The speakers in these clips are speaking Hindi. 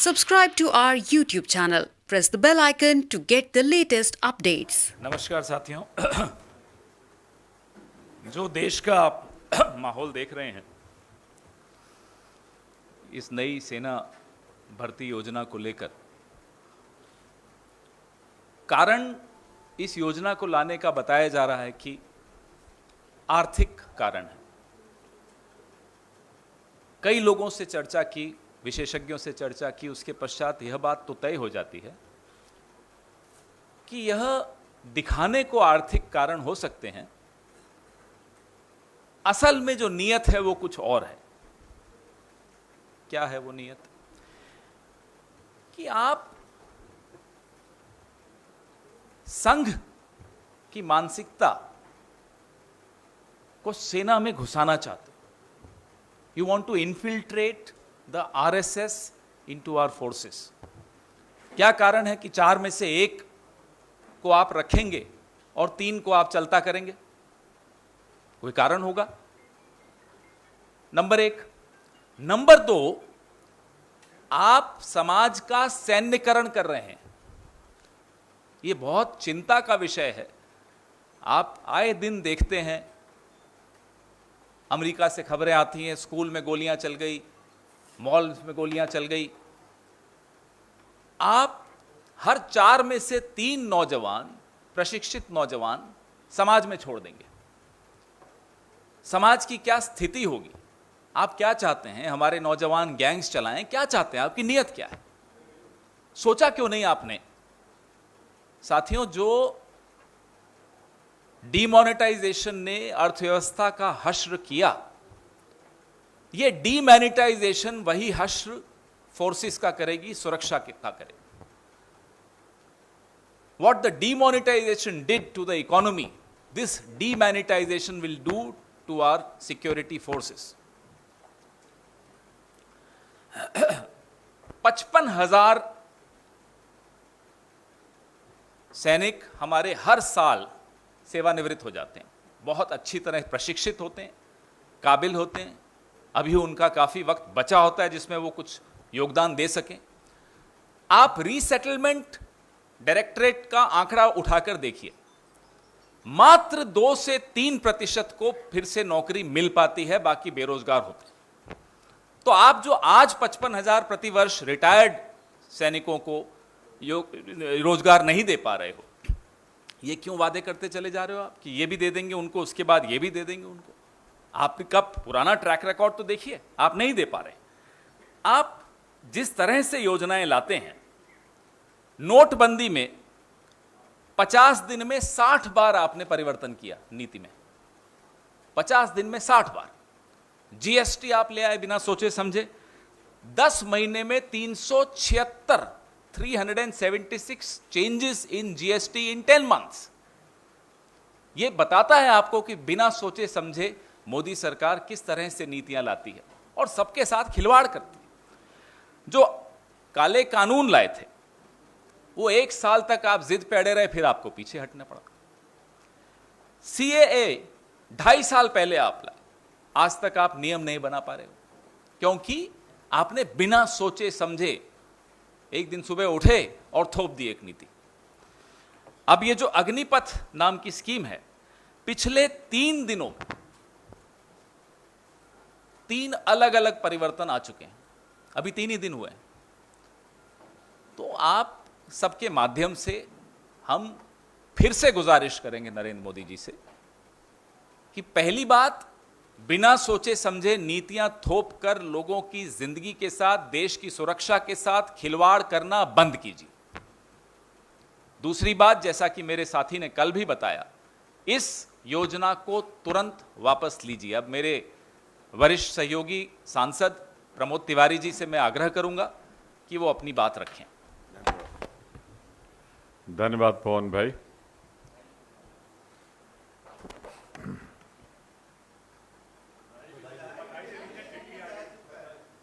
Subscribe to our YouTube channel. Press the bell icon to get the latest updates. नमस्कार साथियों। जो देश का आप माहौल देख रहे हैं, इस नई सेना भर्ती योजना को लेकर, कारण इस योजना को लाने का बताया जा रहा है कि आर्थिक कारण है। कई लोगों से चर्चा की, विशेषज्ञों से चर्चा की, उसके पश्चात यह बात तो तय हो जाती है कि यह दिखाने को आर्थिक कारण हो सकते हैं, असल में जो नीयत है वो कुछ और है। क्या है वो नीयत? कि आप संघ की मानसिकता को सेना में घुसाना चाहते हो। You want to infiltrate the RSS into our forces. क्या कारण है कि 4 में से 1 को आप रखेंगे और 3 को आप चलता करेंगे? कोई कारण होगा। नंबर 1। नंबर 2, आप समाज का सैन्यकरण कर रहे हैं। यह बहुत चिंता का विषय है। आप आए दिन देखते हैं, अमेरिका से खबरें आती हैं, स्कूल में गोलियां चल गई, मॉल में गोलियां चल गई। आप हर 4 में से 3 नौजवान, प्रशिक्षित नौजवान समाज में छोड़ देंगे। समाज की क्या स्थिति होगी? आप क्या चाहते हैं? हमारे नौजवान गैंग्स चलाएं? क्या चाहते हैं? आपकी नीयत क्या है? सोचा क्यों नहीं आपने? साथियों, जो डीमोनेटाइजेशन ने अर्थव्यवस्था का हश्र किया, यह डीमैनिटाइजेशन वही हश्र फोर्सेस का करेगी, सुरक्षा का करेगी। What the demonetization did to the economy, this demonetization will do to our security forces. 55,000 सैनिक हमारे हर साल सेवानिवृत्त हो जाते हैं। बहुत अच्छी तरह प्रशिक्षित होते हैं, काबिल होते हैं। अभी उनका काफी वक्त बचा होता है जिसमें वो कुछ योगदान दे सकें। आप रीसेटलमेंट डायरेक्टरेट का आंकड़ा उठाकर देखिए, मात्र 2 से 3% को फिर से नौकरी मिल पाती है, बाकी बेरोजगार होते हैं। तो आप जो आज 55,000 प्रतिवर्ष रिटायर्ड सैनिकों को रोजगार नहीं दे पा रहे हो, ये क्यों वादे करते चले जा रहे हो आप कि ये भी दे देंगे उनको, उसके बाद ये भी दे देंगे उनको? आपका पुराना ट्रैक रिकॉर्ड तो देखिए, आप नहीं दे पा रहे। आप जिस तरह से योजनाएं लाते हैं, नोटबंदी में 50 दिन में 60 बार आपने परिवर्तन किया नीति में। 50 दिन में 60 बार। जीएसटी आप ले आए बिना सोचे समझे। 10 महीने में 376 changes in GST in 10 months. यह बताता है आपको कि बिना सोचे समझे मोदी सरकार किस तरह से नीतियां लाती है और सबके साथ खिलवाड़ करती है। जो काले कानून लाए थे, वो 1 साल तक आप जिद पे अड़े रहे, फिर आपको पीछे हटना पड़ा। सीएए 2.5 साल पहले आप लाए, आज तक आप नियम नहीं बना पा रहे हो, क्योंकि आपने बिना सोचे समझे एक दिन सुबह उठे और थोप दी एक नीति। अब ये जो अग्निपथ नाम की स्कीम है, पिछले 3 दिनों में 3 अलग अलग परिवर्तन आ चुके हैं। अभी 3 ही दिन हुए हैं। तो आप सबके माध्यम से हम फिर से गुजारिश करेंगे नरेंद्र मोदी जी से कि पहली बात, बिना सोचे समझे नीतियां थोप कर लोगों की जिंदगी के साथ, देश की सुरक्षा के साथ खिलवाड़ करना बंद कीजिए। दूसरी बात, जैसा कि मेरे साथी ने कल भी बताया, इस योजना को तुरंत वापस लीजिए। अब मेरे वरिष्ठ सहयोगी सांसद प्रमोद तिवारी जी से मैं आग्रह करूंगा कि वो अपनी बात रखें। धन्यवाद पवन भाई।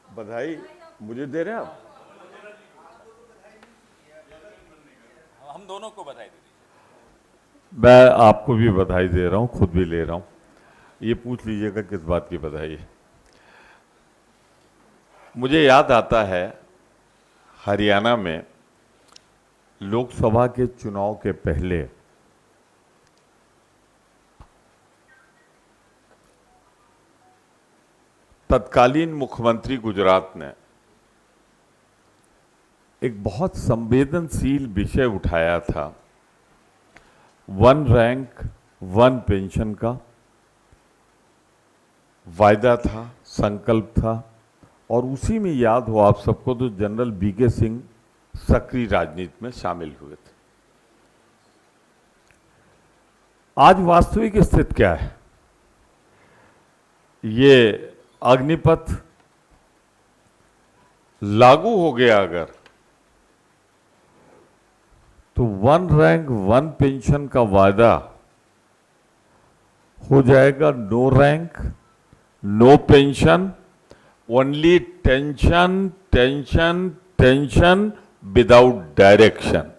बधाई मुझे दे रहे हैं आप? हम दोनों को बधाई दे दीजिए। मैं आपको भी बधाई दे रहा हूं, खुद भी ले रहा हूं। ये पूछ लीजिएगा किस बात की बधाई है। मुझे याद आता है हरियाणा में लोकसभा के चुनाव के पहले तत्कालीन मुख्यमंत्री गुजरात ने एक बहुत संवेदनशील विषय उठाया था, वन रैंक वन पेंशन का वायदा था, संकल्प था, और उसी में याद हो आप सबको तो जनरल वीके सिंह सक्रिय राजनीति में शामिल हुए थे। आज वास्तविक स्थिति क्या है? ये अग्निपथ लागू हो गया अगर, तो वन रैंक वन पेंशन का वायदा हो जाएगा no rank no pension, only tension tension tension without direction.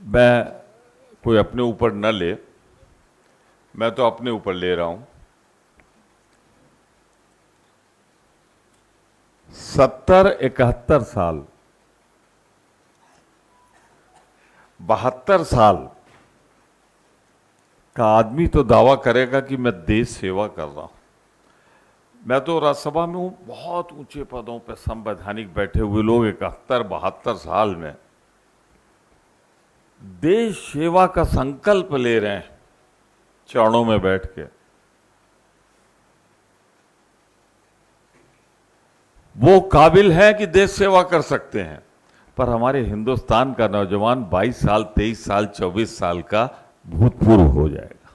मैं कोई अपने ऊपर न ले, मैं तो अपने ऊपर ले रहा हूं। 70-71 साल 72 साल का आदमी तो दावा करेगा कि मैं देश सेवा कर रहा हूं। मैं तो राज्यसभा में हूं, बहुत ऊंचे पदों पर संवैधानिक बैठे हुए लोग 71-72 साल में देश सेवा का संकल्प ले रहे हैं चरणों में बैठ के। वो काबिल है कि देश सेवा कर सकते हैं, पर हमारे हिंदुस्तान का नौजवान 22 साल 23 साल 24 साल का भूतपूर्व हो जाएगा।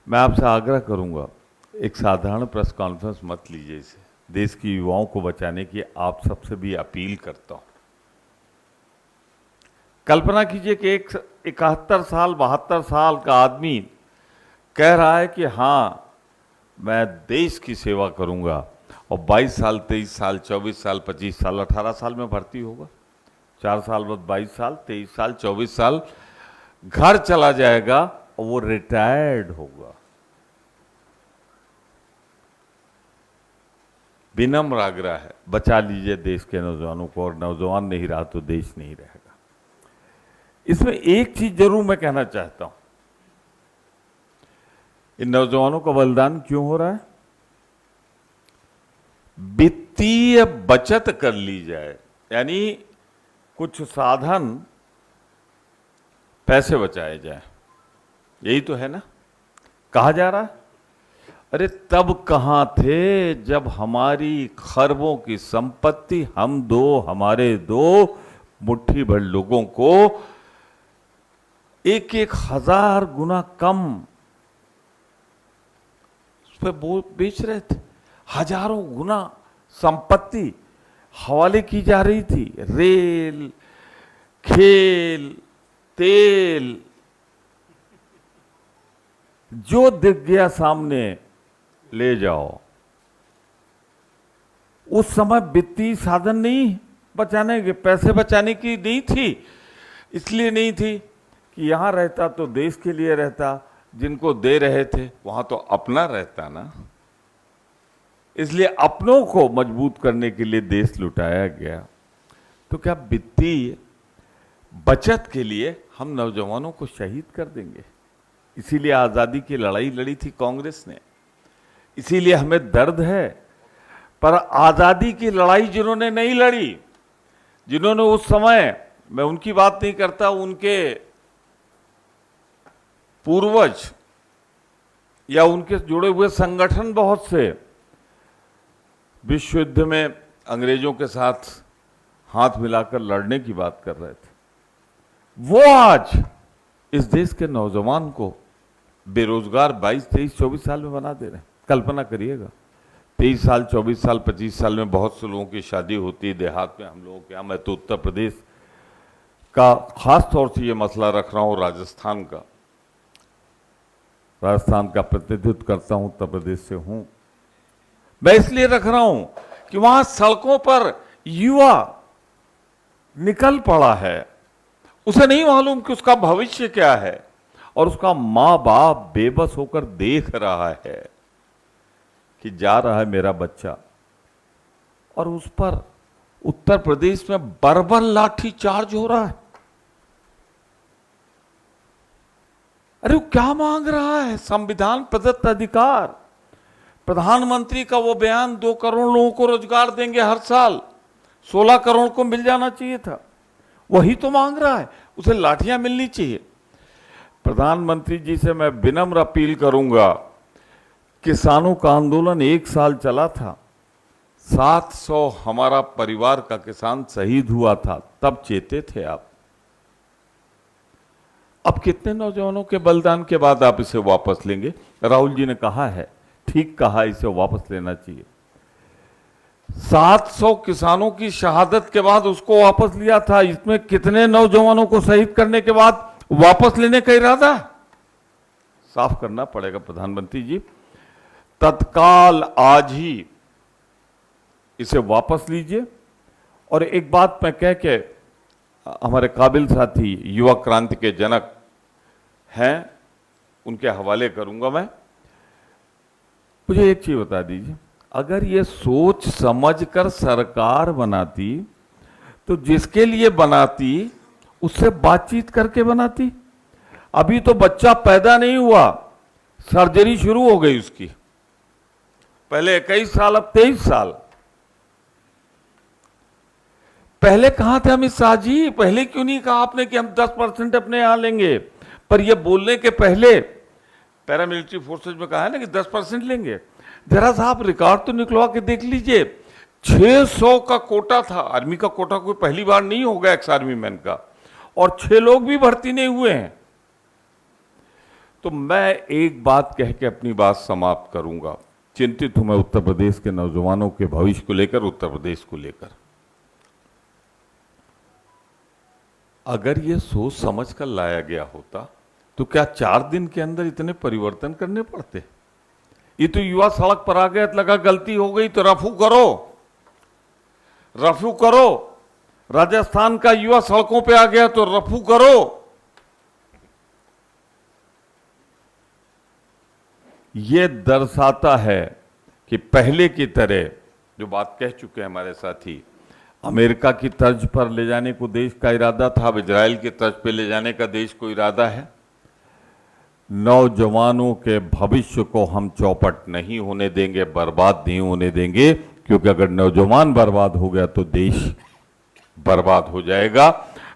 मैं आपसे आग्रह करूंगा, एक साधारण प्रेस कॉन्फ्रेंस मत लीजिए इसे। देश की युवाओं को बचाने की आप सबसे भी अपील करता हूं। कल्पना कीजिए कि एक 71 साल 72 साल का आदमी कह रहा है कि हाँ मैं देश की सेवा करूंगा, और 22 साल 23 साल 24 साल 25 साल 18 साल में भर्ती होगा, 4 साल बाद 22 साल 23 साल 24 साल घर चला जाएगा और वो रिटायर्ड होगा। विनम्र आग्रह है, बचा लीजिए देश के नौजवानों को, और नौजवान नहीं रहा तो देश नहीं रहेगा। इसमें एक चीज जरूर मैं कहना चाहता हूं, इन नौजवानों का बलिदान क्यों हो रहा है? वित्तीय बचत कर ली जाए, यानी कुछ साधन पैसे बचाए जाए, यही तो है ना कहा जा रहा है। अरे तब कहां थे जब हमारी खरबों की संपत्ति हम दो हमारे दो मुट्ठी भर लोगों को 1,000 गुना कम उस पर बेच रहे थे। हजारों गुना संपत्ति हवाले की जा रही थी। रेल, खेल, तेल, जो दिख गया सामने ले जाओ। उस समय वित्तीय साधन नहीं बचाने के, पैसे बचाने की नहीं थी। इसलिए नहीं थी कि यहां रहता तो देश के लिए रहता, जिनको दे रहे थे वहां तो अपना रहता ना। इसलिए अपनों को मजबूत करने के लिए देश लुटाया गया। तो क्या वित्तीय बचत के लिए हम नौजवानों को शहीद कर देंगे? इसीलिए आजादी की लड़ाई लड़ी थी कांग्रेस ने, इसीलिए हमें दर्द है। पर आजादी की लड़ाई जिन्होंने नहीं लड़ी, जिन्होंने उस समय, मैं उनकी बात नहीं करता, उनके पूर्वज या उनके जुड़े हुए संगठन बहुत से विश्व युद्ध में अंग्रेजों के साथ हाथ मिलाकर लड़ने की बात कर रहे थे, वो आज इस देश के नौजवान को बेरोजगार 22, 23, 24 साल में बना दे रहे हैं। कल्पना करिएगा, 23 साल 24 साल 25 साल में बहुत से लोगों की शादी होती है देहात में। हम लोगों के यहाँ, मैं तो उत्तर प्रदेश का खास तौर से ये मसला रख रहा हूँ, राजस्थान का प्रतिनिधित्व करता हूं, उत्तर प्रदेश से हूं। मैं इसलिए रख रहा हूं कि वहां सड़कों पर युवा निकल पड़ा है, उसे नहीं मालूम कि उसका भविष्य क्या है, और उसका माँ बाप बेबस होकर देख रहा है कि जा रहा है मेरा बच्चा, और उस पर उत्तर प्रदेश में बर्बर लाठी चार्ज हो रहा है। अरे वो क्या मांग रहा है? संविधान प्रदत्त अधिकार, प्रधानमंत्री का वो बयान 2 करोड़ लोगों को रोजगार देंगे हर साल, 16 करोड़ को मिल जाना चाहिए था, वही तो मांग रहा है। उसे लाठियां मिलनी चाहिए। प्रधानमंत्री जी से मैं विनम्र अपील करूंगा, किसानों का आंदोलन 1 साल चला था, 700 हमारा परिवार का किसान शहीद हुआ था, तब चेते थे आप। अब कितने नौजवानों के बलिदान के बाद आप इसे वापस लेंगे? राहुल जी ने कहा है, ठीक कहा, इसे वापस लेना चाहिए। 700 किसानों की शहादत के बाद उसको वापस लिया था, इसमें कितने नौजवानों को शहीद करने के बाद वापस लेने का इरादा? साफ करना पड़ेगा प्रधानमंत्री जी, तत्काल आज ही इसे वापस लीजिए। और एक बात मैं कह के हमारे काबिल साथी युवा क्रांति के जनक हैं, उनके हवाले करूंगा मैं। मुझे एक चीज बता दीजिए, अगर ये सोच समझकर सरकार बनाती तो जिसके लिए बनाती उससे बातचीत करके बनाती। अभी तो बच्चा पैदा नहीं हुआ, सर्जरी शुरू हो गई उसकी, पहले 21 साल अब 23 साल। पहले कहां थे अमित शाह जी? पहले क्यों नहीं कहा आपने कि हम 10% अपने यहां लेंगे? पर यह बोलने के पहले पैरामिलिट्री फोर्सेज में कहा है ना कि 10% लेंगे। जरा सा आप रिकॉर्ड तो निकलवा के देख लीजिए, 600 का कोटा था, आर्मी का कोटा कोई पहली बार नहीं होगा एक्स आर्मी मैन का, और 6 लोग भी भर्ती नहीं हुए हैं। तो मैं एक बात कह के अपनी बात समाप्त करूंगा। चिंतित हूं मैं उत्तर प्रदेश के नौजवानों के भविष्य को लेकर, उत्तर प्रदेश को लेकर। अगर ये सोच समझ कर लाया गया होता तो क्या 4 दिन के अंदर इतने परिवर्तन करने पड़ते? ये तो युवा सड़क पर आ गया, लगा गलती हो गई तो रफू करो, रफू करो। राजस्थान का युवा सड़कों पे आ गया तो रफू करो। ये दर्शाता है कि पहले की तरह, जो बात कह चुके हैं हमारे साथी, अमेरिका की तर्ज पर ले जाने को देश का इरादा था, अब इजराइल की तर्ज पर ले जाने का देश को इरादा है। नौजवानों के भविष्य को हम चौपट नहीं होने देंगे, बर्बाद नहीं होने देंगे, क्योंकि अगर नौजवान बर्बाद हो गया तो देश बर्बाद हो जाएगा।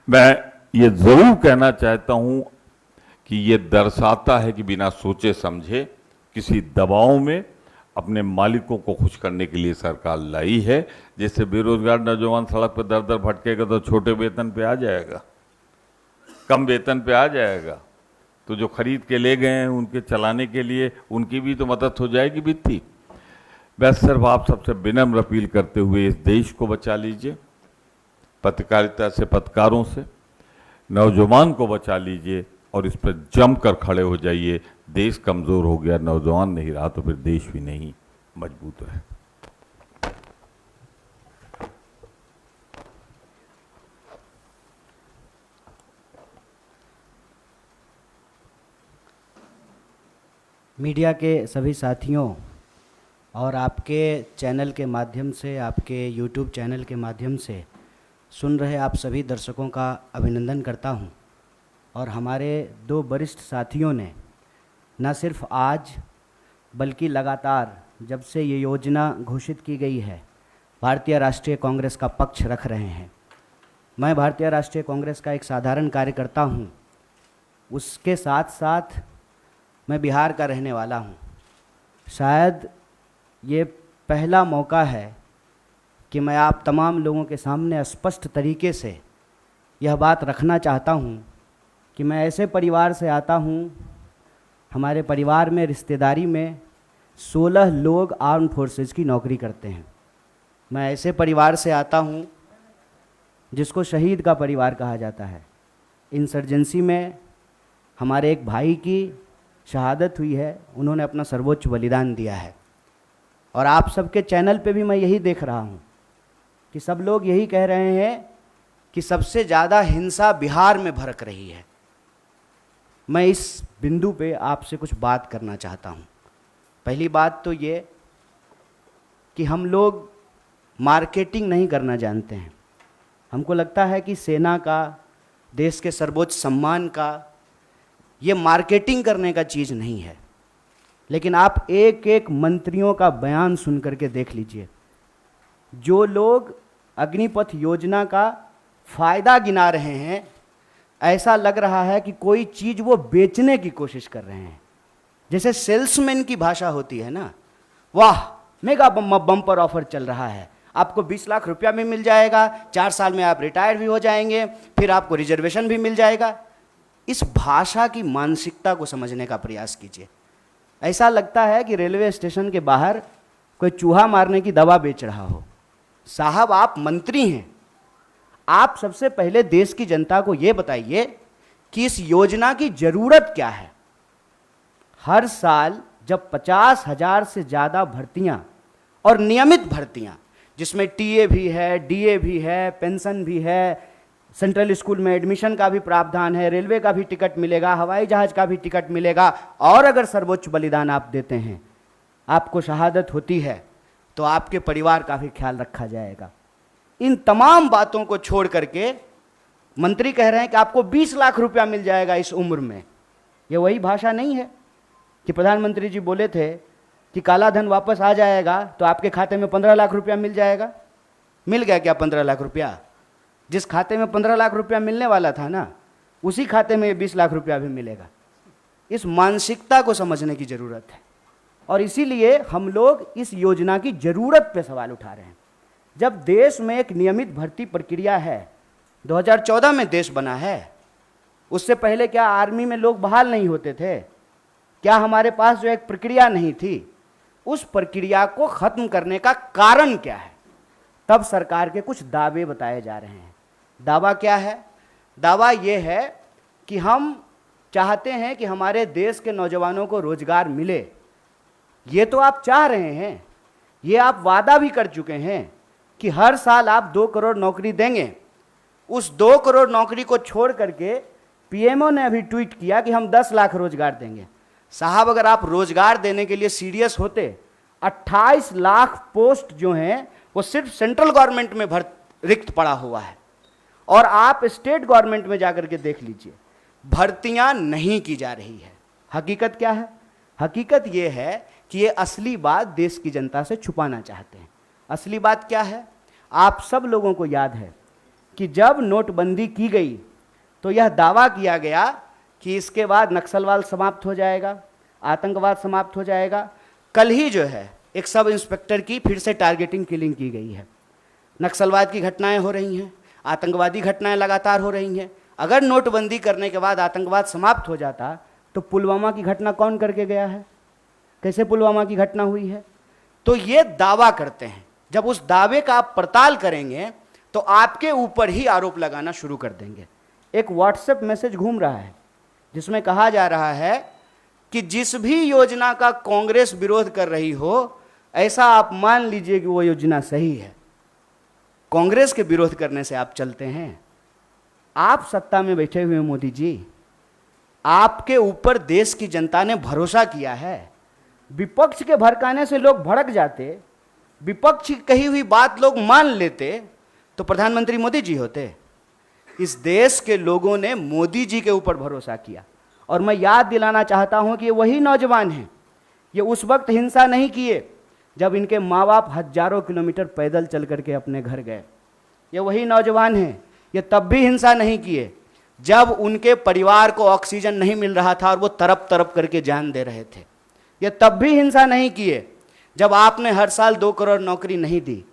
मैं ये जरूर कहना चाहता हूं कि ये दर्शाता है कि बिना सोचे समझे किसी दबाव में अपने मालिकों को खुश करने के लिए सरकार लाई है। जैसे बेरोजगार नौजवान सड़क पर दर दर भटकेगा तो छोटे वेतन पे आ जाएगा, कम वेतन पे आ जाएगा, तो जो खरीद के ले गए हैं उनके चलाने के लिए उनकी भी तो मदद हो जाएगी वित्तीय। बस सिर्फ आप सबसे विनम्र अपील करते हुए इस देश को बचा लीजिए, पत्रकारिता से, पत्रकारों से, नौजवान को बचा लीजिए और इस पर जमकर खड़े हो जाइए। देश कमजोर हो गया, नौजवान नहीं रहा तो फिर देश भी नहीं मजबूत रहे। मीडिया के सभी साथियों और आपके चैनल के माध्यम से, आपके यूट्यूब चैनल के माध्यम से सुन रहे आप सभी दर्शकों का अभिनंदन करता हूं। और हमारे 2 वरिष्ठ साथियों ने न सिर्फ आज बल्कि लगातार जब से ये योजना घोषित की गई है भारतीय राष्ट्रीय कांग्रेस का पक्ष रख रहे हैं। मैं भारतीय राष्ट्रीय कांग्रेस का एक साधारण कार्यकर्ता हूं, उसके साथ साथ मैं बिहार का रहने वाला हूं। शायद ये पहला मौका है कि मैं आप तमाम लोगों के सामने स्पष्ट तरीके से यह बात रखना चाहता हूं कि मैं ऐसे परिवार से आता हूं, हमारे परिवार में रिश्तेदारी में 16 लोग आर्म फोर्सेस की नौकरी करते हैं। मैं ऐसे परिवार से आता हूं जिसको शहीद का परिवार कहा जाता है। इंसर्जेंसी में हमारे एक भाई की शहादत हुई है, उन्होंने अपना सर्वोच्च बलिदान दिया है। और आप सबके चैनल पे भी मैं यही देख रहा हूँ कि सब लोग यही कह रहे हैं कि सबसे ज़्यादा हिंसा बिहार में भड़क रही है। मैं इस बिंदु पे आपसे कुछ बात करना चाहता हूँ। पहली बात तो ये कि हम लोग मार्केटिंग नहीं करना जानते हैं। हमको लगता है कि सेना का, देश के सर्वोच्च सम्मान का, ये मार्केटिंग करने का चीज़ नहीं है। लेकिन आप एक एक मंत्रियों का बयान सुन करके देख लीजिए। जो लोग अग्निपथ योजना का फ़ायदा गिना रहे हैं, ऐसा लग रहा है कि कोई चीज़ वो बेचने की कोशिश कर रहे हैं। जैसे सेल्समैन की भाषा होती है ना, वाह मेगा बम्पर ऑफर चल रहा है, आपको 20 लाख रुपया भी मिल जाएगा, 4 साल में आप रिटायर भी हो जाएंगे, फिर आपको रिजर्वेशन भी मिल जाएगा। इस भाषा की मानसिकता को समझने का प्रयास कीजिए। ऐसा लगता है कि रेलवे स्टेशन के बाहर कोई चूहा मारने की दवा बेच रहा हो। साहब, आप मंत्री हैं, आप सबसे पहले देश की जनता को यह बताइए कि इस योजना की जरूरत क्या है। हर साल जब 50,000 से ज़्यादा भर्तियां और नियमित भर्तियां, जिसमें टीए भी है, डीए भी है, पेंशन भी है, सेंट्रल स्कूल में एडमिशन का भी प्रावधान है, रेलवे का भी टिकट मिलेगा, हवाई जहाज का भी टिकट मिलेगा, और अगर सर्वोच्च बलिदान आप देते हैं, आपको शहादत होती है, तो आपके परिवार का भी ख्याल रखा जाएगा। इन तमाम बातों को छोड़ करके मंत्री कह रहे हैं कि आपको 20 लाख रुपया मिल जाएगा इस उम्र में। ये वही भाषा नहीं है कि प्रधानमंत्री जी बोले थे कि काला धन वापस आ जाएगा तो आपके खाते में 15 लाख रुपया मिल जाएगा। मिल गया क्या 15 लाख रुपया? जिस खाते में 15 लाख रुपया मिलने वाला था ना, उसी खाते में 20 लाख रुपया भी मिलेगा। इस मानसिकता को समझने की ज़रूरत है, और इसीलिए हम लोग इस योजना की ज़रूरत पे सवाल उठा रहे हैं। जब देश में एक नियमित भर्ती प्रक्रिया है, 2014 में देश बना है, उससे पहले क्या आर्मी में लोग बहाल नहीं होते थे? क्या हमारे पास जो एक प्रक्रिया नहीं थी, उस प्रक्रिया को ख़त्म करने का कारण क्या है? तब सरकार के कुछ दावे बताए जा रहे हैं। दावा क्या है? दावा ये है कि हम चाहते हैं कि हमारे देश के नौजवानों को रोजगार मिले। ये तो आप चाह रहे हैं, ये आप वादा भी कर चुके हैं कि हर साल आप 2 करोड़ नौकरी देंगे। उस 2 करोड़ नौकरी को छोड़ करके पीएमओ ने अभी ट्वीट किया कि हम 10 लाख रोजगार देंगे। साहब, अगर आप रोजगार देने के लिए सीरियस होते, 28 लाख पोस्ट जो हैं वो सिर्फ सेंट्रल गवर्नमेंट में रिक्त पड़ा हुआ है, और आप स्टेट गवर्नमेंट में जाकर के देख लीजिए, भर्तियां नहीं की जा रही है। हकीकत क्या है? हकीकत ये है कि ये असली बात देश की जनता से छुपाना चाहते हैं। असली बात क्या है? आप सब लोगों को याद है कि जब नोटबंदी की गई तो यह दावा किया गया कि इसके बाद नक्सलवाद समाप्त हो जाएगा, आतंकवाद समाप्त हो जाएगा। कल ही जो है एक सब इंस्पेक्टर की फिर से टारगेटिंग किलिंग की गई है। नक्सलवाद की घटनाएं हो रही हैं, आतंकवादी घटनाएं लगातार हो रही हैं। अगर नोटबंदी करने के बाद आतंकवाद समाप्त हो जाता तो पुलवामा की घटना कौन करके गया है? कैसे पुलवामा की घटना हुई है? तो ये दावा करते हैं। जब उस दावे का आप पड़ताल करेंगे तो आपके ऊपर ही आरोप लगाना शुरू कर देंगे। एक व्हाट्सएप मैसेज घूम रहा है जिसमें कहा जा रहा है कि जिस भी योजना का कांग्रेस विरोध कर रही हो, ऐसा आप मान लीजिए कि वो योजना सही है। कांग्रेस के विरोध करने से आप चलते हैं? आप सत्ता में बैठे हुए मोदी जी, आपके ऊपर देश की जनता ने भरोसा किया है। विपक्ष के भड़काने से लोग भड़क जाते, विपक्ष की कही हुई बात लोग मान लेते, तो प्रधानमंत्री मोदी जी होते। इस देश के लोगों ने मोदी जी के ऊपर भरोसा किया, और मैं याद दिलाना चाहता हूं कि ये वही नौजवान हैं। ये उस वक्त हिंसा नहीं किए जब इनके माँ बाप हजारों किलोमीटर पैदल चल करके अपने घर गए। ये वही नौजवान हैं, ये तब भी हिंसा नहीं किए जब उनके परिवार को ऑक्सीजन नहीं मिल रहा था और वो तरप तरप करके जान दे रहे थे। ये तब भी हिंसा नहीं किए जब आपने हर साल 2 करोड़ नौकरी नहीं दी।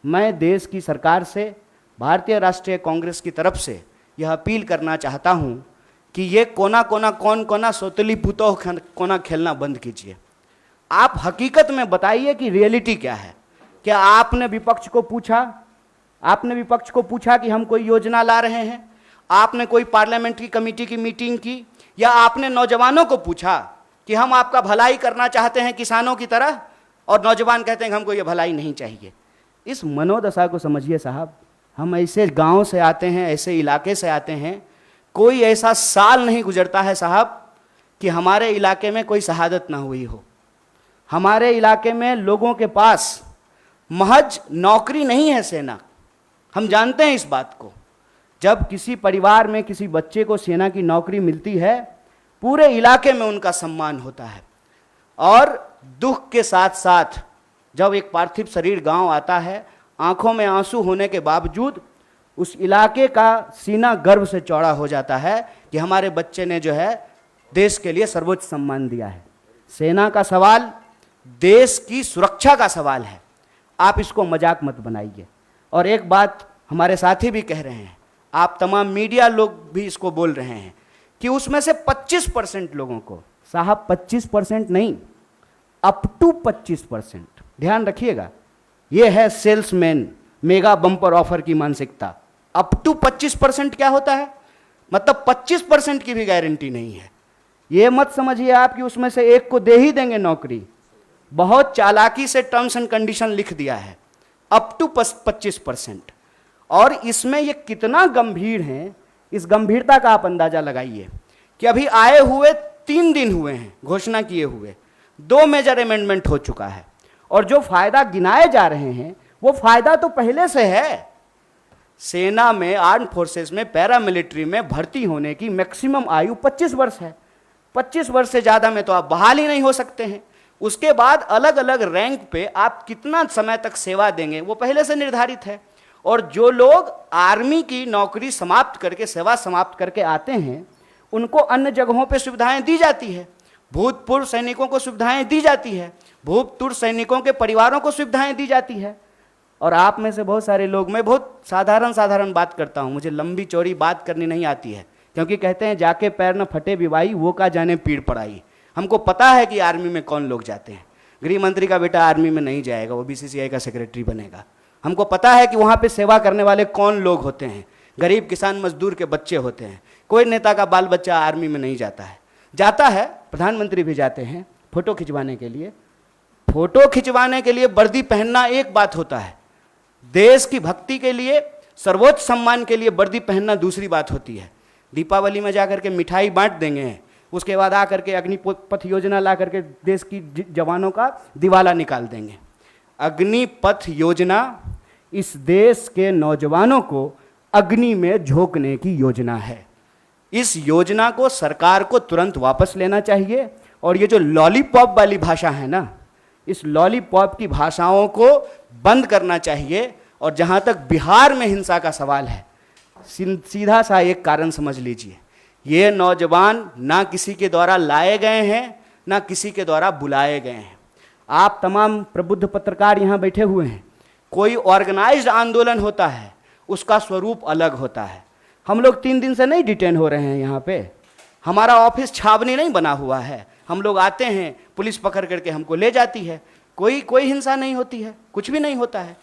मैं देश की सरकार से, भारतीय राष्ट्रीय कांग्रेस की तरफ से यह अपील करना चाहता हूं कि ये कोना कोना कौन कोना सोतली पुतोह कोना खेलना बंद कीजिए। आप हकीकत में बताइए कि रियलिटी क्या है। क्या आपने विपक्ष को पूछा? आपने विपक्ष को पूछा कि हम कोई योजना ला रहे हैं? आपने कोई पार्लियामेंट्री कमेटी की मीटिंग की? या आपने नौजवानों को पूछा कि हम आपका भलाई करना चाहते हैं किसानों की तरह, और नौजवान कहते हैं कि हमको ये भलाई नहीं चाहिए? इस मनोदशा को समझिए साहब। हम ऐसे गांव से आते हैं, ऐसे इलाके से आते हैं, कोई ऐसा साल नहीं गुजरता है साहब कि हमारे इलाके में कोई शहादत ना हुई हो। हमारे इलाके में लोगों के पास महज नौकरी नहीं है सेना, हम जानते हैं इस बात को। जब किसी परिवार में किसी बच्चे को सेना की नौकरी मिलती है, पूरे इलाके में उनका सम्मान होता है। और दुख के साथ साथ जब एक पार्थिव शरीर गांव आता है, आंखों में आंसू होने के बावजूद उस इलाके का सीना गर्व से चौड़ा हो जाता है कि हमारे बच्चे ने जो है देश के लिए सर्वोच्च सम्मान दिया है। सेना का सवाल देश की सुरक्षा का सवाल है, आप इसको मजाक मत बनाइए। और एक बात हमारे साथी भी कह रहे हैं, आप तमाम मीडिया लोग भी इसको बोल रहे हैं कि उसमें से 25% लोगों को, साहब 25% नहीं, अप टू 25%, ध्यान रखिएगा, यह है सेल्समैन मेगा बम्पर ऑफर की मानसिकता। अप टू 25% क्या होता है? मतलब 25% की भी गारंटी नहीं है। यह मत समझिए आप कि उसमें से एक को दे ही देंगे नौकरी। बहुत चालाकी से टर्म्स एंड कंडीशन लिख दिया है, अप टू 25%। और इसमें ये कितना गंभीर है, इस गंभीरता का आप अंदाजा लगाइए कि अभी आए हुए 3 दिन हुए हैं घोषणा किए हुए, 2 मेजर अमेंडमेंट हो चुका है। और जो फायदा गिनाए जा रहे हैं वो फायदा तो पहले से है। सेना में, आर्म फोर्सेस में, पैरामिलिट्री में भर्ती होने की मैक्सिमम आयु 25 वर्ष है। 25 वर्ष से ज़्यादा में तो आप बहाल ही नहीं हो सकते हैं। उसके बाद अलग अलग रैंक पे आप कितना समय तक सेवा देंगे वो पहले से निर्धारित है। और जो लोग आर्मी की नौकरी समाप्त करके, सेवा समाप्त करके आते हैं, उनको अन्य जगहों पे सुविधाएं दी जाती है। भूतपूर्व सैनिकों को सुविधाएं दी जाती है, भूतपूर्व सैनिकों के परिवारों को सुविधाएं दी जाती है। और आप में से बहुत सारे लोग, मैं बहुत साधारण बात करता हूँ, मुझे लंबी चौड़ी बात करनी नहीं आती है, क्योंकि कहते हैं जाके पैर न फटे विवाई, वो का जाने पीड़ पड़ाई। हमको पता है कि आर्मी में कौन लोग जाते हैं। गृह मंत्री का बेटा आर्मी में नहीं जाएगा, वो बीसीसीआई का सेक्रेटरी बनेगा। हमको पता है कि वहाँ पे सेवा करने वाले कौन लोग होते हैं, गरीब किसान मजदूर के बच्चे होते हैं। कोई नेता का बाल बच्चा आर्मी में नहीं जाता है। जाता है, प्रधानमंत्री भी जाते हैं फोटो खिंचवाने के लिए। फोटो खिंचवाने के लिए वर्दी पहनना एक बात होता है, देश की भक्ति के लिए, सर्वोच्च सम्मान के लिए वर्दी पहनना दूसरी बात होती है। दीपावली में जाकर के मिठाई बांट देंगे, उसके बाद आकर के अग्निपथ योजना ला करके देश की जवानों का दिवाला निकाल देंगे। अग्निपथ योजना इस देश के नौजवानों को अग्नि में झोंकने की योजना है। इस योजना को सरकार को तुरंत वापस लेना चाहिए। और ये जो लॉलीपॉप वाली भाषा है ना, इस लॉलीपॉप की भाषाओं को बंद करना चाहिए। और जहाँ तक बिहार में हिंसा का सवाल है, सीधा सा एक कारण समझ लीजिए, ये नौजवान ना किसी के द्वारा लाए गए हैं, ना किसी के द्वारा बुलाए गए हैं। आप तमाम प्रबुद्ध पत्रकार यहाँ बैठे हुए हैं, कोई ऑर्गेनाइज्ड आंदोलन होता है, उसका स्वरूप अलग होता है। हम लोग 3 दिन से नहीं डिटेन हो रहे हैं यहाँ पे, हमारा ऑफिस छावनी नहीं बना हुआ है। हम लोग आते हैं, पुलिस पकड़ करके हमको ले जाती है, कोई हिंसा नहीं होती है, कुछ भी नहीं होता है।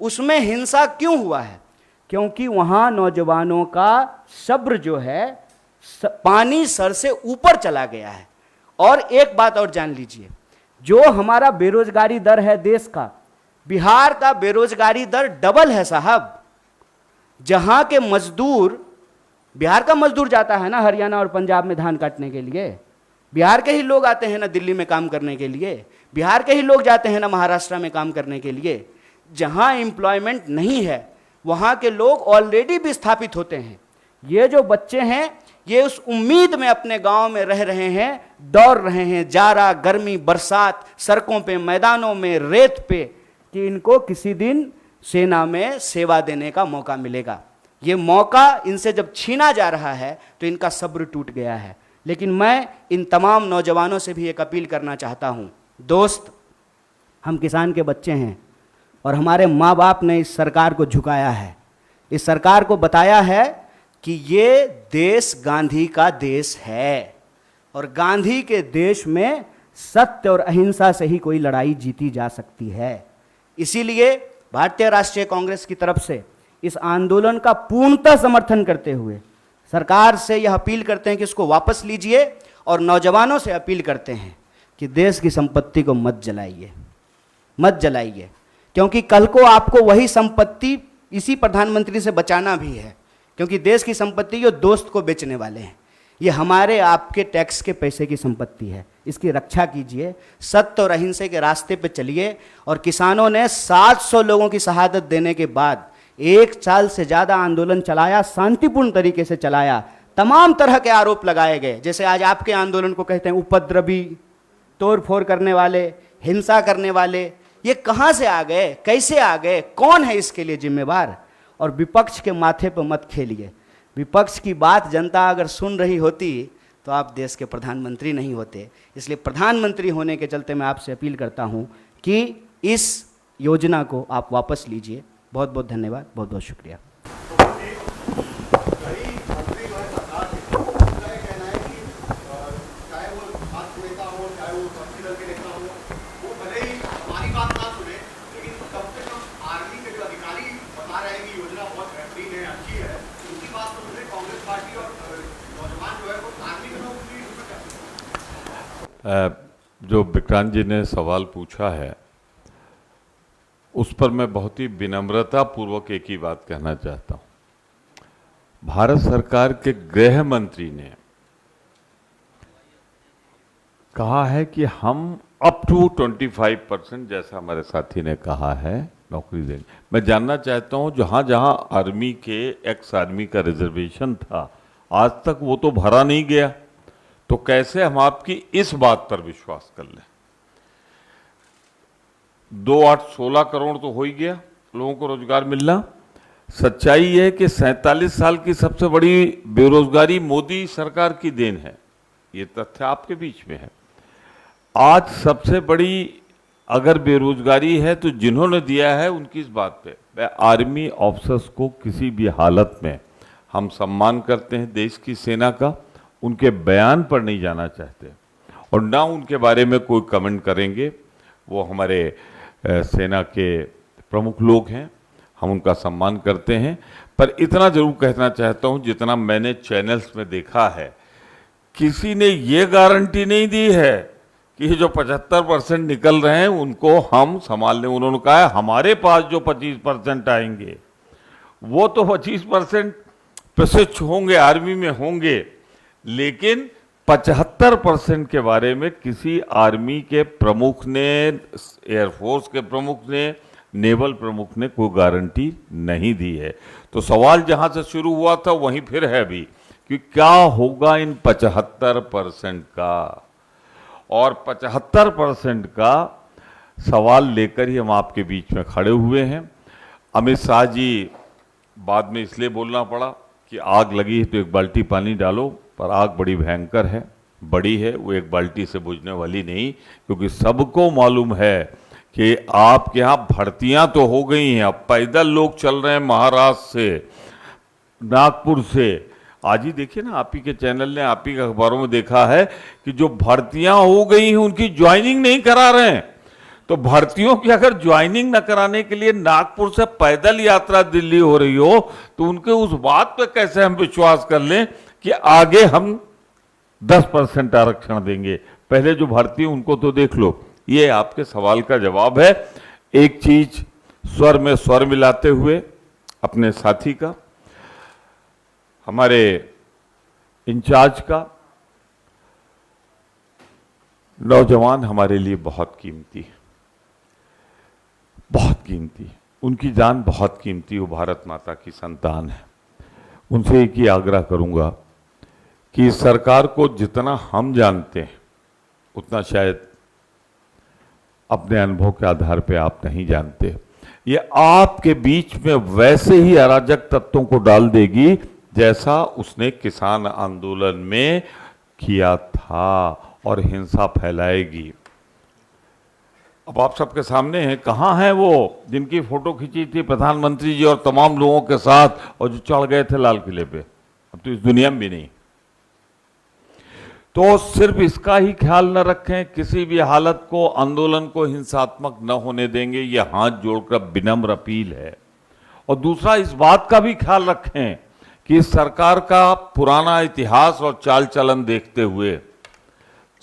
उसमें हिंसा क्यों हुआ है? क्योंकि वहाँ नौजवानों का सब्र जो है पानी सर से ऊपर चला गया है। और एक बात और जान लीजिए, जो हमारा बेरोजगारी दर है देश का, बिहार का बेरोजगारी दर डबल है साहब। जहां के मजदूर, बिहार का मजदूर जाता है ना हरियाणा और पंजाब में धान काटने के लिए, बिहार के ही लोग आते हैं ना दिल्ली में काम करने के लिए, बिहार के ही लोग जाते हैं ना महाराष्ट्र में काम करने के लिए। जहां एम्प्लॉयमेंट नहीं है वहां के लोग ऑलरेडी विस्थापित होते हैं। ये जो बच्चे हैं ये उस उम्मीद में अपने गांव में रह रहे हैं, दौड़ रहे हैं जाड़ा गर्मी बरसात, सड़कों पे, मैदानों में, रेत पे, कि इनको किसी दिन सेना में सेवा देने का मौका मिलेगा। ये मौका इनसे जब छीना जा रहा है तो इनका सब्र टूट गया है। लेकिन मैं इन तमाम नौजवानों से भी एक अपील करना चाहता हूँ, दोस्त, हम किसान के बच्चे हैं और हमारे माँ बाप ने इस सरकार को झुकाया है, इस सरकार को बताया है कि ये देश गांधी का देश है और गांधी के देश में सत्य और अहिंसा से ही कोई लड़ाई जीती जा सकती है। इसीलिए भारतीय राष्ट्रीय कांग्रेस की तरफ से इस आंदोलन का पूर्णतः समर्थन करते हुए सरकार से यह अपील करते हैं कि इसको वापस लीजिए और नौजवानों से अपील करते हैं कि देश की संपत्ति को मत जलाइए, मत जलाइए, क्योंकि कल को आपको वही संपत्ति इसी प्रधानमंत्री से बचाना भी है। क्योंकि देश की संपत्ति ये दोस्त को बेचने वाले हैं। ये हमारे आपके टैक्स के पैसे की संपत्ति है, इसकी रक्षा कीजिए, सत्य और अहिंसा के रास्ते पे चलिए। और किसानों ने 700 लोगों की शहादत देने के बाद 1 साल से ज़्यादा आंदोलन चलाया, शांतिपूर्ण तरीके से चलाया। तमाम तरह के आरोप लगाए गए, जैसे आज आपके आंदोलन को कहते हैं उपद्रवी, तोड़फोड़ करने वाले, हिंसा करने वाले। ये कहाँ से आ गए, कैसे आ गए, कौन है इसके लिए जिम्मेवार? और विपक्ष के माथे पर मत खेलिए। विपक्ष की बात जनता अगर सुन रही होती तो आप देश के प्रधानमंत्री नहीं होते। इसलिए प्रधानमंत्री होने के चलते मैं आपसे अपील करता हूं कि इस योजना को आप वापस लीजिए। बहुत बहुत धन्यवाद, बहुत बहुत शुक्रिया। जो विक्रांत जी ने सवाल पूछा है उस पर मैं बहुत ही विनम्रता पूर्वक एक ही बात कहना चाहता हूं। भारत सरकार के गृह मंत्री ने कहा है कि हम अप टू 25% जैसा हमारे साथी ने कहा है नौकरी देंगे। मैं जानना चाहता हूं जहां जहां आर्मी के एक्स आर्मी का रिजर्वेशन था आज तक वो तो भरा नहीं गया, तो कैसे हम आपकी इस बात पर विश्वास कर लें? 2-8-16 करोड़ तो हो ही गया लोगों को रोजगार मिलना। सच्चाई है कि 47 साल की सबसे बड़ी बेरोजगारी मोदी सरकार की देन है, ये तथ्य आपके बीच में है। आज सबसे बड़ी अगर बेरोजगारी है तो जिन्होंने दिया है उनकी इस बात पे मैं आर्मी ऑफिसर्स को किसी भी हालत में हम सम्मान करते हैं देश की सेना का, उनके बयान पर नहीं जाना चाहते और ना उनके बारे में कोई कमेंट करेंगे। वो हमारे सेना के प्रमुख लोग हैं, हम उनका सम्मान करते हैं। पर इतना जरूर कहना चाहता हूं, जितना मैंने चैनल्स में देखा है, किसी ने ये गारंटी नहीं दी है कि जो 75% निकल रहे हैं उनको हम संभाल लें। उन्होंने कहा है हमारे पास जो 25% आएंगे वो तो 25% प्रशिक्षु होंगे, आर्मी में होंगे, लेकिन 75% के बारे में किसी आर्मी के प्रमुख ने, एयरफोर्स के प्रमुख ने, नेवल प्रमुख ने कोई गारंटी नहीं दी है। तो सवाल जहां से शुरू हुआ था वहीं फिर है अभी कि क्या होगा इन 75% का, और 75% का सवाल लेकर ही हम आपके बीच में खड़े हुए हैं। अमित शाह जी बाद में इसलिए बोलना पड़ा कि आग लगी है तो एक बाल्टी पानी डालो, पर आग बड़ी भयंकर है, बड़ी है, वो एक बाल्टी से बुझने वाली नहीं। क्योंकि सबको मालूम है कि आपके यहाँ भर्तियां तो हो गई हैं, अब पैदल लोग चल रहे हैं महाराष्ट्र से, नागपुर से। आज ही देखिए ना, आप ही के चैनल ने, आप ही के अखबारों में देखा है कि जो भर्तियां हो गई हैं उनकी ज्वाइनिंग नहीं करा रहे हैं। तो भर्तियों की अगर ज्वाइनिंग न कराने के लिए नागपुर से पैदल यात्रा दिल्ली हो रही हो तो उनके उस बात पे कैसे हम विश्वास कर लें कि आगे हम 10% आरक्षण देंगे? पहले जो भर्ती उनको तो देख लो। ये आपके सवाल का जवाब है। एक चीज स्वर में स्वर मिलाते हुए अपने साथी का, हमारे इंचार्ज का, नौजवान हमारे लिए बहुत कीमती है, बहुत कीमती। उनकी जान बहुत कीमती, वो भारत माता की संतान है। उनसे एक ही आग्रह करूंगा कि इस सरकार को जितना हम जानते हैं उतना शायद अपने अनुभव के आधार पे आप नहीं जानते। ये आपके बीच में वैसे ही अराजक तत्वों को डाल देगी जैसा उसने किसान आंदोलन में किया था, और हिंसा फैलाएगी। अब आप सबके सामने हैं, कहाँ हैं वो जिनकी फोटो खींची थी प्रधानमंत्री जी और तमाम लोगों के साथ और जो चढ़ गए थे लाल किले पे? अब तो इस दुनिया में भी नहीं। तो सिर्फ इसका ही ख्याल न रखें, किसी भी हालत को, आंदोलन को हिंसात्मक न होने देंगे, ये हाथ जोड़कर विनम्र अपील है। और दूसरा, इस बात का भी ख्याल रखें कि इस सरकार का पुराना इतिहास और चाल चलन देखते हुए,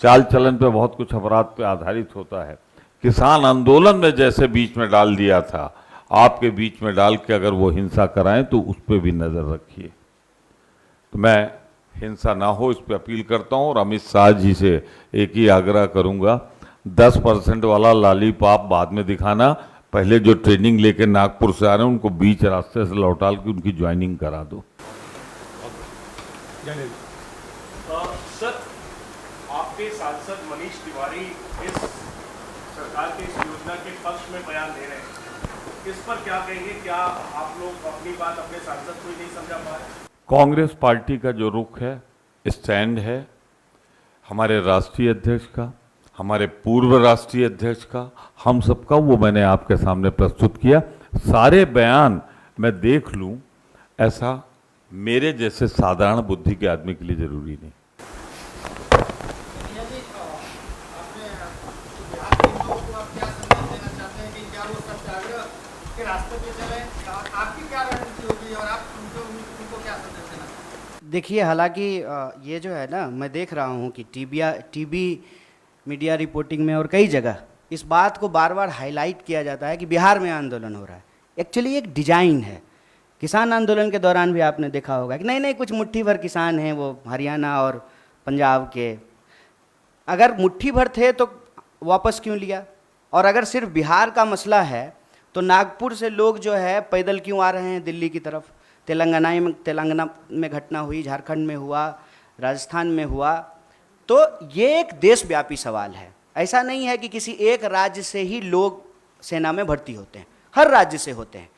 चाल चलन पे बहुत कुछ अपराध पे आधारित होता है। किसान आंदोलन में जैसे बीच में डाल दिया था, आपके बीच में डाल के अगर वो हिंसा कराएं तो उस पर भी नजर रखिए। तो मैं हिंसा ना हो, इस पे अपील करता हूं। और अमित शाह जी से एक ही आग्रह करूंगा, 10% वाला लॉलीपॉप बाद में दिखाना, पहले जो ट्रेनिंग लेके नागपुर से आ रहे हैं उनको बीच रास्ते से लौटा के उनकी ज्वाइनिंग करा दो। सर, आपके सांसद मनीष तिवारी इस सरकार की इस योजना के पक्ष में बयान दे रहे हैं, इस पर क्या कहेंगे? क्या आप लोग अपनी बात अपने सांसद को ही नहीं समझा पा रहे? कांग्रेस पार्टी का जो रुख है, स्टैंड है, हमारे राष्ट्रीय अध्यक्ष का, हमारे पूर्व राष्ट्रीय अध्यक्ष का, हम सबका, वो मैंने आपके सामने प्रस्तुत किया। सारे बयान मैं देख लूं, ऐसा मेरे जैसे साधारण बुद्धि के आदमी के लिए जरूरी नहीं। देखिए, हालांकि ये जो है ना, मैं देख रहा हूँ कि टीवी मीडिया रिपोर्टिंग में और कई जगह इस बात को बार बार हाईलाइट किया जाता है कि बिहार में आंदोलन हो रहा है। एक्चुअली एक डिजाइन है। किसान आंदोलन के दौरान भी आपने देखा होगा कि नहीं कुछ मुट्ठी भर किसान हैं वो हरियाणा और पंजाब के। अगर मुट्ठी भर थे तो वापस क्यों लिया? और अगर सिर्फ बिहार का मसला है तो नागपुर से लोग जो है पैदल क्यों आ रहे हैं दिल्ली की तरफ? तेलंगाना में घटना हुई, झारखंड में हुआ, राजस्थान में हुआ। तो ये एक देशव्यापी सवाल है। ऐसा नहीं है कि किसी एक राज्य से ही लोग सेना में भर्ती होते हैं, हर राज्य से होते हैं।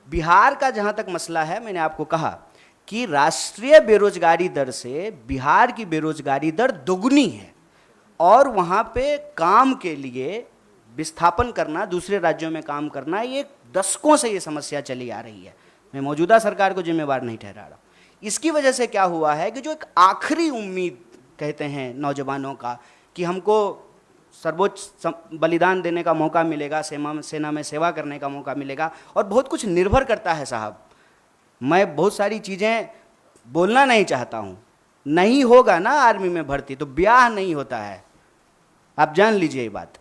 बिहार का जहाँ तक मसला है, मैंने आपको कहा कि राष्ट्रीय बेरोजगारी दर से बिहार की बेरोजगारी दर दोगुनी है, और वहाँ पे काम के लिए विस्थापन करना, दूसरे राज्यों में काम करना, ये दशकों से ये समस्या चली आ रही है। मैं मौजूदा सरकार को जिम्मेवार नहीं ठहरा रहा। इसकी वजह से क्या हुआ है कि जो एक आखिरी उम्मीद कहते हैं नौजवानों का कि हमको सर्वोच्च बलिदान देने का मौका मिलेगा, सेना में सेवा करने का मौका मिलेगा, और बहुत कुछ निर्भर करता है साहब। मैं बहुत सारी चीज़ें बोलना नहीं चाहता हूँ। नहीं होगा ना आर्मी में भर्ती तो ब्याह नहीं होता है, आप जान लीजिए ये बात।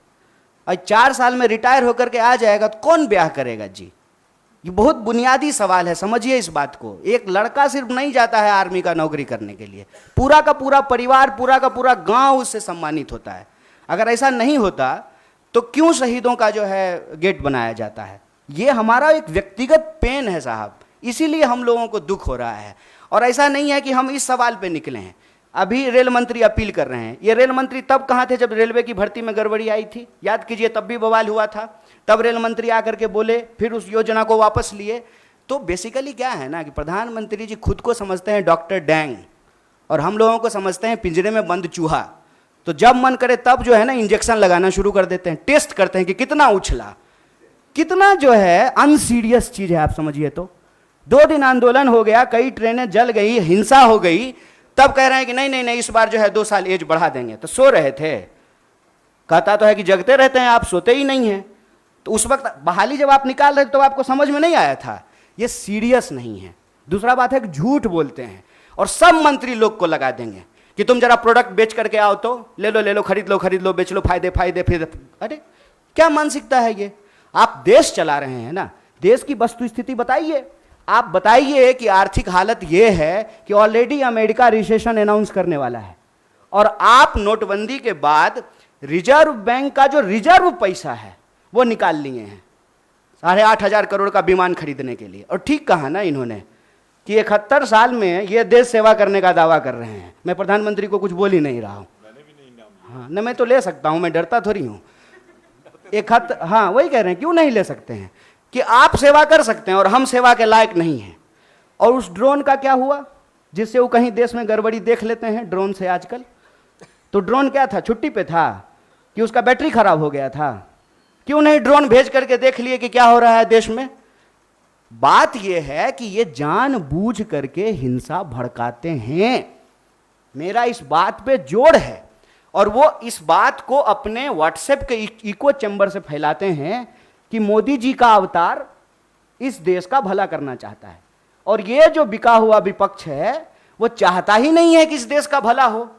और 4 साल में रिटायर होकर के आ जाएगा तो कौन ब्याह करेगा जी? ये बहुत बुनियादी सवाल है, समझिए इस बात को। एक लड़का सिर्फ नहीं जाता है आर्मी का नौकरी करने के लिए, पूरा का पूरा परिवार, पूरा का पूरा गांव उससे सम्मानित होता है। अगर ऐसा नहीं होता तो क्यों शहीदों का जो है गेट बनाया जाता है? ये हमारा एक व्यक्तिगत पेन है साहब, इसीलिए हम लोगों को दुख हो रहा है। और ऐसा नहीं है कि हम इस सवाल पे निकले हैं। अभी रेल मंत्री अपील कर रहे हैं। ये रेल मंत्री तब कहाँ थे जब रेलवे की भर्ती में गड़बड़ी आई थी? याद कीजिए, तब भी बवाल हुआ था। तब रेल मंत्री आकर के बोले, फिर उस योजना को वापस लिए। तो बेसिकली क्या है ना कि प्रधानमंत्री जी खुद को समझते हैं डॉक्टर डैंग, और हम लोगों को समझते हैं पिंजरे में बंद चूहा। तो जब मन करे तब जो है ना इंजेक्शन लगाना शुरू कर देते हैं, टेस्ट करते हैं कि कितना उछला, कितना जो है अनसीरियस चीज है। आप समझिए तो 2 दिन आंदोलन हो गया, कई ट्रेनें जल गई, हिंसा हो गई, तब कह रहे हैं कि नहीं इस बार जो है 2 साल एज बढ़ा देंगे। तो सो रहे थे? कहता तो है कि जगते रहते हैं आप, सोते ही नहीं हैं। तो उस वक्त बहाली जब आप निकाल रहे थे तो आपको समझ में नहीं आया था। ये सीरियस नहीं है। दूसरा बात है कि झूठ बोलते हैं और सब मंत्री लोग को लगा देंगे कि तुम जरा प्रोडक्ट बेच करके आओ तो ले लो, खरीद लो, बेच लो, फायदे फिर। अरे क्या मानसिकता है ये? आप देश चला रहे हैं ना, देश की वस्तु स्थिति बताइए। आप बताइए कि आर्थिक हालत ये है कि ऑलरेडी अमेरिका रिसेशन अनाउंस करने वाला है, और आप नोटबंदी के बाद रिजर्व बैंक का जो रिजर्व पैसा है वो निकाल लिए हैं 8,500 करोड़ का विमान खरीदने के लिए। और ठीक कहा ना इन्होंने कि 71 साल में ये देश सेवा करने का दावा कर रहे हैं। मैं प्रधानमंत्री को कुछ बोल ही नहीं रहा हूँ। हाँ न, मैं तो ले सकता हूँ, मैं डरता थोड़ी हूँ। हाँ वही कह रहे हैं, क्यों नहीं ले सकते हैं कि आप सेवा कर सकते हैं और हम सेवा के लायक नहीं हैं। और उस ड्रोन का क्या हुआ जिससे वो कहीं देश में गड़बड़ी देख लेते हैं ड्रोन से आजकल? तो ड्रोन क्या था? छुट्टी पे था कि उसका बैटरी खराब हो गया था? क्यों नहीं ड्रोन भेज करके देख लिए कि क्या हो रहा है देश में? बात यह है कि ये जानबूझ करके हिंसा भड़काते हैं। मेरा इस बात पे जोर है, और वो इस बात को अपने व्हाट्सएप के इको चैम्बर से फैलाते हैं कि मोदी जी का अवतार इस देश का भला करना चाहता है। और ये जो बिका हुआ विपक्ष है वो चाहता ही नहीं है कि इस देश का भला हो।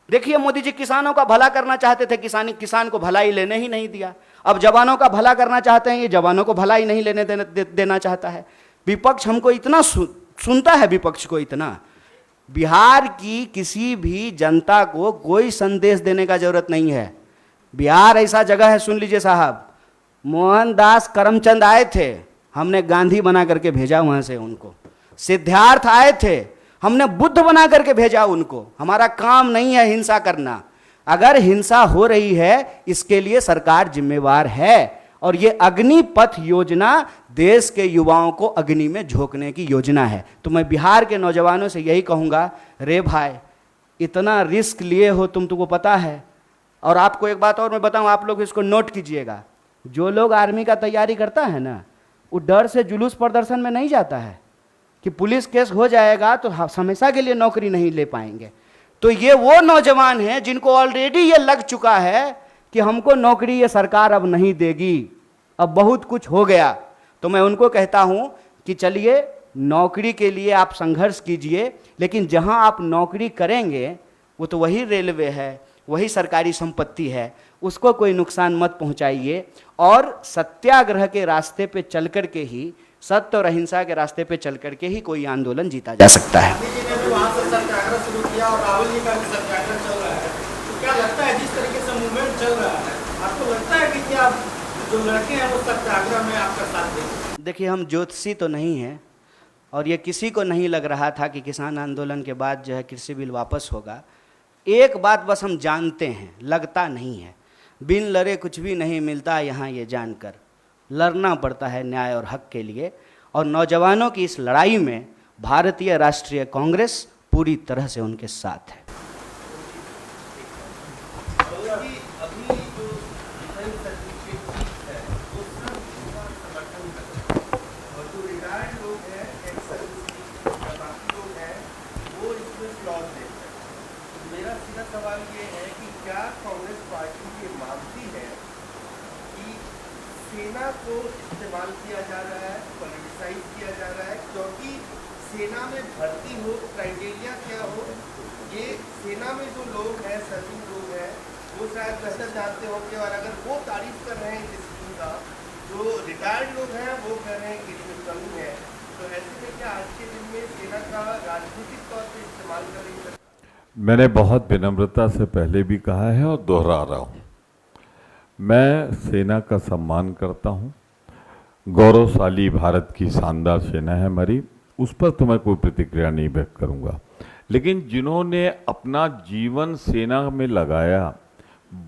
देखिए, मोदी जी किसानों का भला करना चाहते थे, किसान को भलाई लेने ही नहीं दिया। अब जवानों का भला करना चाहते हैं, ये जवानों को भलाई नहीं लेने देना चाहता है। विपक्ष हमको इतना सुनता है, विपक्ष को इतना बिहार की किसी भी जनता को कोई संदेश देने का जरूरत नहीं है। बिहार ऐसा जगह है, सुन लीजिए साहब, मोहनदास करमचंद आए थे, हमने गांधी बना करके भेजा वहां से उनको। सिद्धार्थ आए थे, हमने बुद्ध बना करके भेजा उनको। हमारा काम नहीं है हिंसा करना। अगर हिंसा हो रही है इसके लिए सरकार जिम्मेवार है, और ये अग्निपथ योजना देश के युवाओं को अग्नि में झोंकने की योजना है। तो मैं बिहार के नौजवानों से यही कहूंगा, रे भाई इतना रिस्क लिए हो तुमको पता है। और आपको एक बात और मैं बताऊं, आप लोग इसको नोट कीजिएगा, जो लोग आर्मी का तैयारी करता है ना, वो डर से जुलूस प्रदर्शन में नहीं जाता है कि पुलिस केस हो जाएगा तो हमेशा के लिए नौकरी नहीं ले पाएंगे। तो ये वो नौजवान हैं जिनको ऑलरेडी ये लग चुका है कि हमको नौकरी ये सरकार अब नहीं देगी, अब बहुत कुछ हो गया। तो मैं उनको कहता हूं कि चलिए नौकरी के लिए आप संघर्ष कीजिए, लेकिन जहां आप नौकरी करेंगे वो तो वही रेलवे है, वही सरकारी संपत्ति है, उसको कोई नुकसान मत पहुंचाइए। और सत्याग्रह के रास्ते पे चल कर के ही, सत्य और अहिंसा के रास्ते पे चल कर के ही कोई आंदोलन जीता जा सकता है। गांधी जी ने भी वहाँ से सत्याग्रह शुरू किया और राहुल जी का भी सत्याग्रह चल रहा है। तो क्या लगता है जिस तरीके से मूवमेंट चल रहा है, आपको लगता है कि क्या जो लड़के हैं वो सत्याग्रह में आपका साथ देंगे? देखिए, हम ज्योतिषी तो नहीं हैं, और ये किसी को नहीं लग रहा था कि किसान आंदोलन के बाद जो है कृषि बिल वापस होगा। एक बात बस हम जानते हैं, लगता नहीं है, बिन लड़े कुछ भी नहीं मिलता यहाँ, ये जानकर लड़ना पड़ता है न्याय और हक के लिए। और नौजवानों की इस लड़ाई में भारतीय राष्ट्रीय कांग्रेस पूरी तरह से उनके साथ है। मेरा सीधा सवाल ये है कि क्या कांग्रेस पार्टी ये मानती है कि सेना को इस्तेमाल किया जा रहा है, पॉलिटिसाइज किया जा रहा है? क्योंकि सेना में भर्ती हो, क्राइटेरिया क्या हो, ये सेना में जो लोग हैं, सर्विंग लोग हैं, वो शायद बेहतर जानते होंगे। और अगर वो तारीफ कर रहे हैं इस स्कीम का, जो रिटायर्ड लोग हैं वो कह रहे हैं कि इसमें कमी है, तो ऐसे में क्या आज के दिन में सेना का राजनीतिक तौर पर इस्तेमाल करेंगे? मैंने बहुत विनम्रता से पहले भी कहा है और दोहरा रहा हूँ, मैं सेना का सम्मान करता हूँ। गौरवशाली भारत की शानदार सेना है हमारी, उस पर तो मैं कोई प्रतिक्रिया नहीं व्यक्त करूँगा। लेकिन जिन्होंने अपना जीवन सेना में लगाया,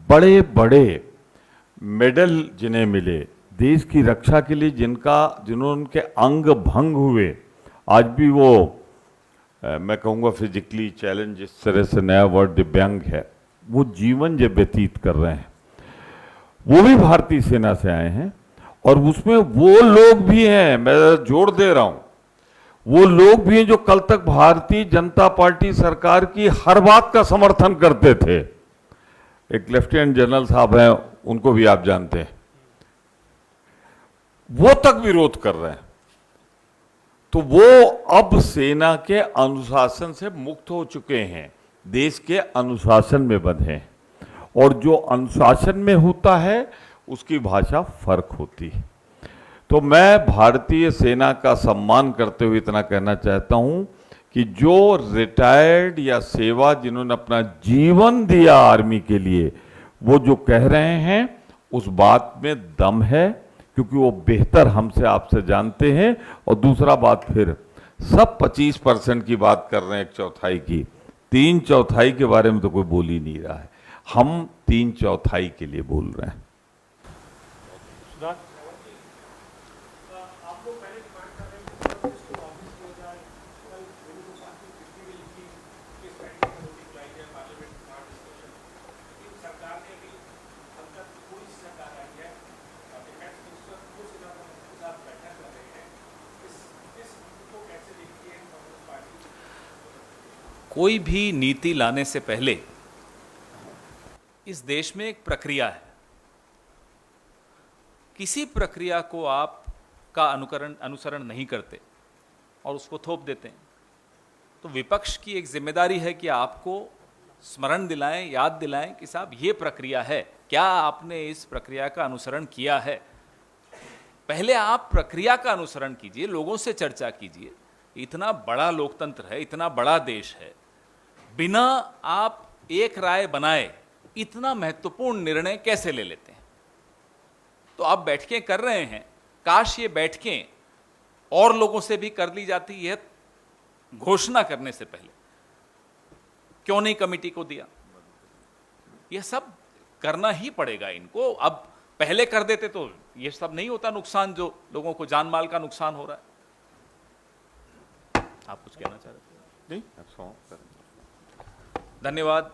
बड़े बड़े मेडल जिन्हें मिले देश की रक्षा के लिए, जिन्होंने अंग भंग हुए, आज भी वो मैं कहूँगा फिजिकली चैलेंज, जिस तरह से नया वर्ड दिव्यांग है, वो जीवन जब व्यतीत कर रहे हैं, वो भी भारतीय सेना से आए हैं। और उसमें वो लोग भी हैं, मैं जोड़ दे रहा हूँ, वो लोग भी हैं जो कल तक भारतीय जनता पार्टी सरकार की हर बात का समर्थन करते थे। एक लेफ्टिनेंट जनरल साहब हैं, उनको भी आप जानते हैं, वो तक विरोध कर रहे हैं। तो वो अब सेना के अनुशासन से मुक्त हो चुके हैं, देश के अनुशासन में बंधे हैं, और जो अनुशासन में होता है उसकी भाषा फर्क होती है। तो मैं भारतीय सेना का सम्मान करते हुए इतना कहना चाहता हूं कि जो रिटायर्ड या सेवा जिन्होंने अपना जीवन दिया आर्मी के लिए, वो जो कह रहे हैं उस बात में दम है, क्योंकि वो बेहतर हमसे आपसे जानते हैं। और दूसरा बात, फिर सब 25% की बात कर रहे हैं, 1/4 की, 3/4 के बारे में तो कोई बोल ही नहीं रहा है, हम 3/4 के लिए बोल रहे हैं। आपको पहले डिमांड कर रहे हैं कि वापस किया जाए, कल हिंदू पार्टी बिल की किस बैठक में नोटिस लाई जाए, पार्लियामेंट का डिस्कशन, लेकिन सरकार ने भी अब तक कोई सरकार आई है, डिफेंस मिनिस्टर को साथ बैठक कर रहे हैं, इस को कैसे देखती है कांग्रेस पार्टी? कोई भी नीति लाने से पहले इस देश में एक प्रक्रिया है। किसी प्रक्रिया को आप का अनुसरण नहीं करते और उसको थोप देते हैं, तो विपक्ष की एक जिम्मेदारी है कि आपको स्मरण दिलाएं, याद दिलाएं कि साहब ये प्रक्रिया है, क्या आपने इस प्रक्रिया का अनुसरण किया है। पहले आप प्रक्रिया का अनुसरण कीजिए, लोगों से चर्चा कीजिए, इतना बड़ा लोकतंत्र है, इतना बड़ा देश है, बिना आप एक राय बनाए इतना महत्वपूर्ण निर्णय कैसे ले लेते हैं? तो आप बैठकें कर रहे हैं, काश ये बैठकें और लोगों से भी कर ली जाती, यह घोषणा करने से पहले। क्यों नहीं कमेटी को दिया? यह सब करना ही पड़ेगा इनको। अब पहले कर देते तो यह सब नहीं होता नुकसान, जो लोगों को जान माल का नुकसान हो रहा है। आप कुछ कहना चाह रहे थे? नहीं, धन्यवाद।